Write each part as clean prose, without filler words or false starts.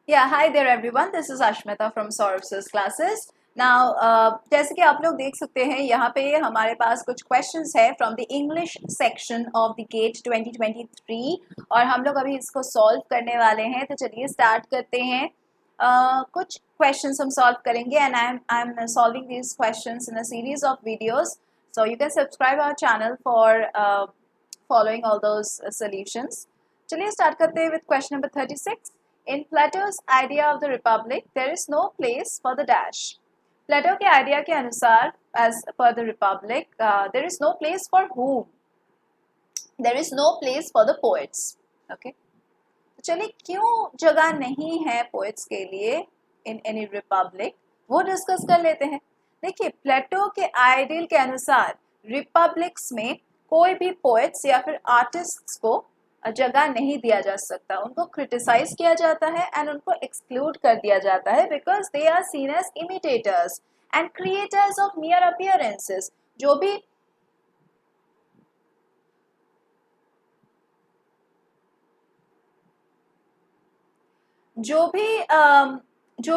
Yeah, hi there everyone. This is Ashmita from Saurabh's classes. Now, जैसे कि आप लोग देख सकते हैं यहाँ पे हमारे पास कुछ questions है from the English section of the GATE 2023 और हम लोग अभी इसको solve करने वाले हैं तो चलिए start करते हैं कुछ questions हम solve करेंगे and I'm solving these questions in a series of videos. So you can subscribe our channel for following all those solutions. चलिए start करते हैं with question number 36. In Plato's idea of the republic, there is no place for the dash. प्लेटो के idea के अनुसार as per the republic, there is no place for whom? There is no place for the poets. Okay. तो चलिए क्यों जगह नहीं है poets के लिए इन एनी रिपब्लिक वो डिस्कस कर लेते हैं. देखिए प्लेटो के आइडियल के अनुसार रिपब्लिक्स में कोई भी पोएट्स या फिर आर्टिस्ट्स को जगह नहीं दिया जा सकता, उनको क्रिटिसाइज किया जाता है एंड उनको एक्सक्लूड कर दिया जाता है because they are seen as imitators and creators of mere appearances. जो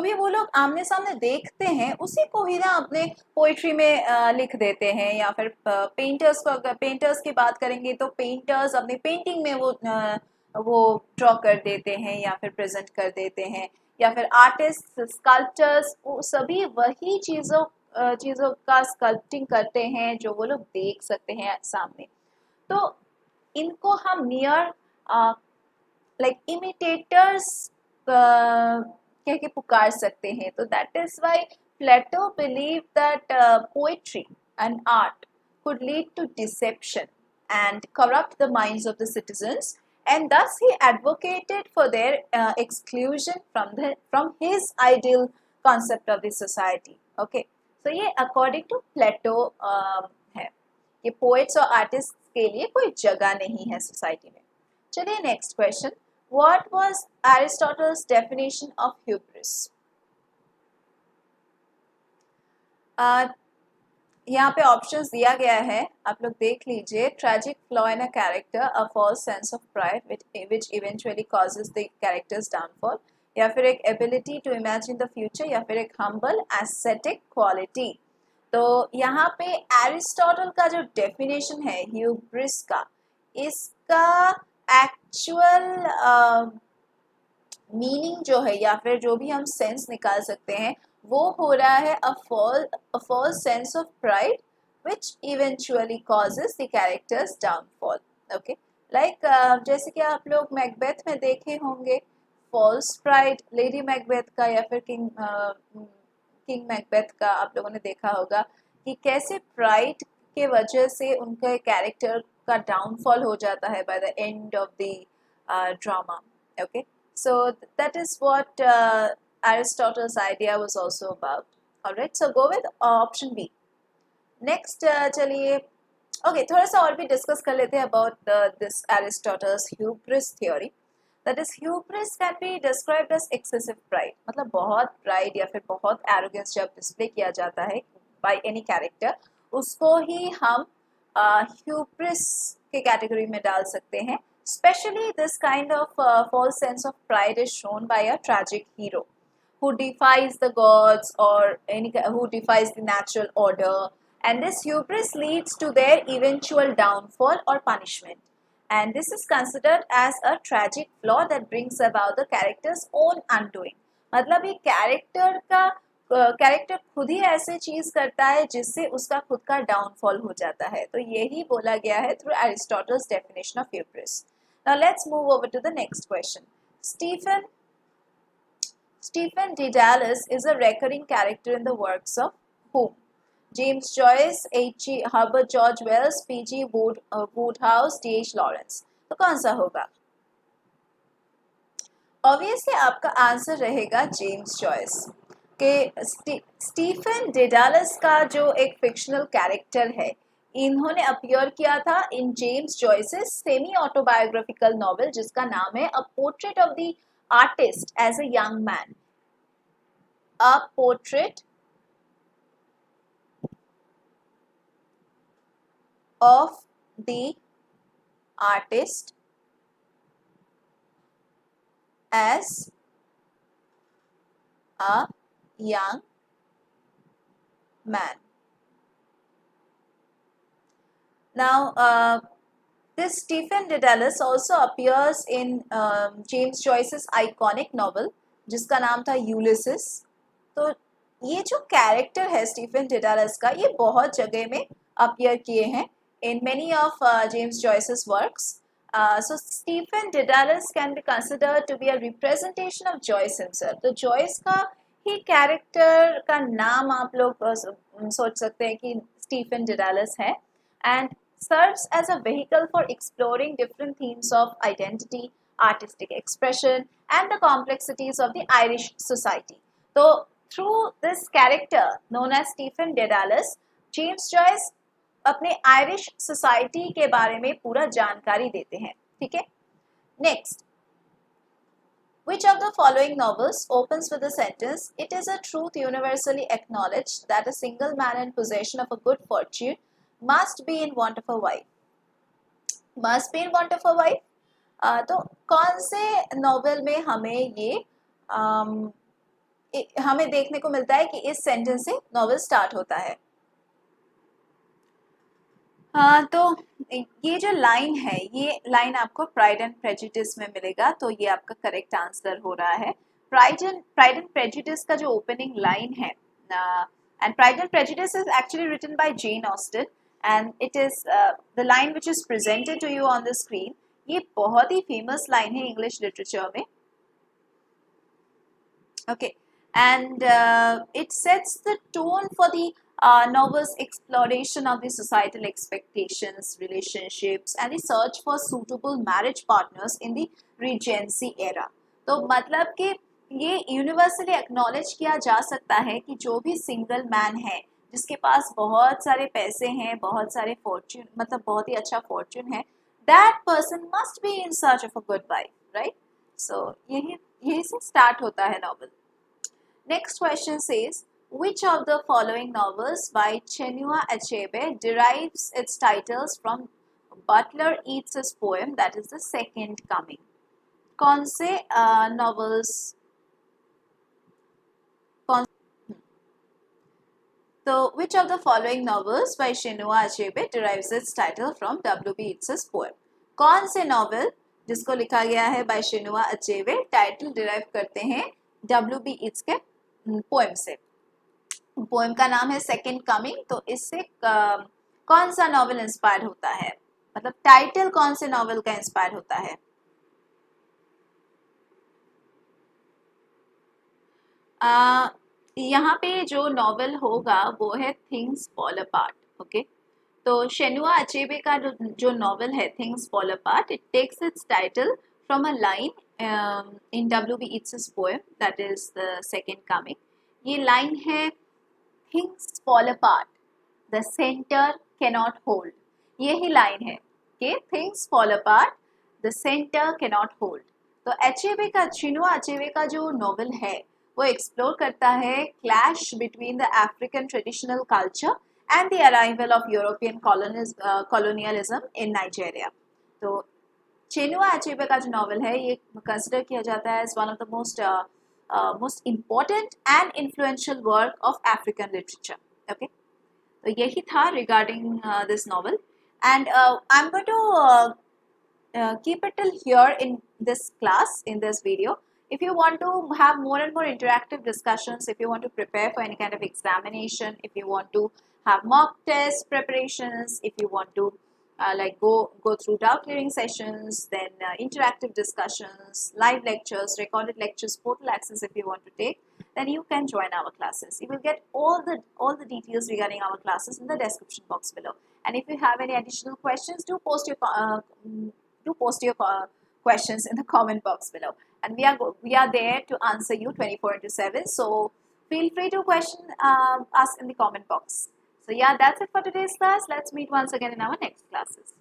भी वो लोग आमने सामने देखते हैं उसी को ही ना अपने पोइट्री में लिख देते हैं. या फिर पेंटर्स की बात करेंगे तो पेंटर्स अपनी पेंटिंग में वो ड्रॉ कर देते हैं या फिर प्रेजेंट कर देते हैं. या फिर आर्टिस्ट स्कल्पचर्स वो सभी वही चीज़ों का स्कल्पटिंग करते हैं जो वो लोग देख सकते हैं सामने. तो इनको हम मियर लाइक इमिटेटर्स कह के पुकार सकते हैं. तो that is why Plato believe that poetry and art could lead to deception and corrupt the minds of the citizens, and thus he advocated for their exclusion from his ideal concept of the society. Okay, so ये according to Plato है. ये poets और artists के लिए कोई जगह नहीं है सोसाइटी में. चलिए next question. What was Aristotle's definition of hubris? यहाँ पे ऑप्शंस दिया गया है, आप लोग देख लीजिए. Tragic flaw in a character, a false sense of pride which eventually causes the character's downfall, या फिर एक ability to imagine the future, या फिर एक हम्बल एस्थेटिक क्वालिटी. तो यहाँ पे एरिस्टोटल का जो डेफिनेशन है ह्यूब्रिस का, इसका एक्चुअल मीनिंग जो है या फिर जो भी हम सेंस निकाल सकते हैं वो हो रहा है a false sense of pride which eventually causes the character's downfall. Okay, like जैसे कि आप लोग मैकबेथ में देखे होंगे फॉल्स प्राइड लेडी मैकबेथ का, या फिर किंग मैकबेथ का आप लोगों ने देखा होगा कि कैसे प्राइड के वजह से उनके कैरेक्टर का डाउनफॉल हो जाता है by the end of the drama. Okay, so that is what Aristotle's idea was also about. Alright, so go with option B. Next, चलिए okay, थोड़ा सा और भी डिस्कस कर लेते हैं about this Aristotle's hubris theory. That is, hubris can be described as excessive pride. मतलब बहुत pride या फिर बहुत arrogance जब डिस्प्ले किया जाता है by any character, उसको ही हम hubris के कैटेगरी में डाल सकते हैं. Especially this kind of false sense of pride is shown by a tragic hero who defies the gods or who defies the natural order, and this hubris leads to their eventual downfall or punishment. And this is considered as a tragic flaw that brings about the character's own undoing. मतलब ये character खुद ही ऐसे चीज करता है जिससे उसका खुद का डाउनफॉल हो जाता है. तो यही बोला गया है through Aristotle's definition of hubris. Now let's move over to the next question. Stephen Dedalus is a recurring character in the works of whom? James Joyce, H.G. Herbert, George Wells, P.G. Wodehouse, D.H. Lawrence. तो कौन सा होगा? Obviously आपका answer रहेगा James Joyce. के Stephen Dedalus का जो एक फिक्शनल कैरेक्टर है, इन्होंने अपीयर किया था in James Joyce's semi autobiographical novel जिसका नाम है a portrait of the artist as a young man. A portrait of the artist as a young man. Now, this Stephen Dedalus also appears in James Joyce's iconic novel, जिसका नाम था Ulysses. तो ये जो character है Stephen Dedalus का, ये बहुत जगह में अपीयर किए हैं in many of James Joyce's works. So Stephen Dedalus can be considered to be a representation of Joyce himself. तो Joyce का ही कैरेक्टर का नाम आप लोग सोच सकते हैं कि स्टीफन डेडालस है, and serves as a vehicle for exploring different themes of identity, artistic expression, and the complexities of the Irish society. So through this character known as Stephen Dedalus, James Joyce अपने Irish society के बारे में पूरा जानकारी देते हैं. ठीक है. Next, which of the following novels opens with the sentence, "It is a truth universally acknowledged that a single man in possession of a good fortune must be in want of a wife"? Must be in want of a wife. तो कौन से novel में हमें ये हमें देखने को मिलता है कि इस सेंटेंस से नॉवेल स्टार्ट होता है? हाँ, तो ये जो लाइन है, ये लाइन आपको प्राइड एंड प्रेजुडिस में मिलेगा, तो ये आपका करेक्ट आंसर हो रहा है. प्राइड एंड प्रेजुडिस का जो ओपनिंग लाइन है, and pride and prejudice is actually written by Jane Austen, and it is the line which is presented to you on the screen. ये बहुत ही फेमस लाइन है इंग्लिश लिटरेचर में. Okay, and it sets the tone for the novel's exploration of the societal expectations, relationships, and the search for suitable marriage partners in the Regency era. तो मतलब कि ये universally acknowledge किया जा सकता है कि जो भी सिंगल मैन है, जिसके पास बहुत सारे पैसे हैं, बहुत सारे फॉर्च्यून, मतलब बहुत ही अच्छा फॉर्च्यून है, that person must be in search of a good wife, right? So यही से स्टार्ट होता है novel. Next question says, which of the following novels by Chinua Achebe derives its titles from Butler Yeats's poem that is The Second Coming? कौन से novels? So which of the following novels by Chinua Achebe derives its title from W.B. Yeats's poem? कौन से novel जिसको लिखा गया है by Chinua Achebe title derive करते हैं W.B. Yeats के पोएम से? पोएम का नाम है सेकेंड कमिंग. तो इससे कौन सा नॉवल इंस्पायर होता है, मतलब टाइटल कौन से नॉवल का इंस्पायर होता है? यहाँ पे जो नॉवल होगा वो है थिंग्स फॉल अपार्ट. ओके, तो शेनुआ अचेबे का जो नॉवल है things fall apart, it takes its title from a line in W.B. Yeats's poem that is The Second Coming. ये लाइन है, things fall apart, the center cannot hold. यही line है कि things fall apart, the center cannot hold. तो Achebe का, Chinua Achebe का जो novel है वो एक्सप्लोर करता है clash between the African traditional culture and the arrival of European colonialism in Nigeria. तो चिनुआ अचेबे का जो नॉवल है ये कंसिडर किया जाता है as one of the most important and influential work of African literature. Okay, तो यही था regarding this novel, and I am going to keep it till here in this class, in this video. If you want to have more and more interactive discussions, if you want to prepare for any kind of examination, if you want to have mock test preparations, if you want to like go through doubt clearing sessions, then interactive discussions, live lectures, recorded lectures, portal access if you want to take, then you can join our classes. You will get all the details regarding our classes in the description box below. And if you have any additional questions, do post your questions in the comment box below, and we are there to answer you 24/7. So feel free to question us in the comment box. So yeah, that's it for today's class. Let's meet once again in our next classes.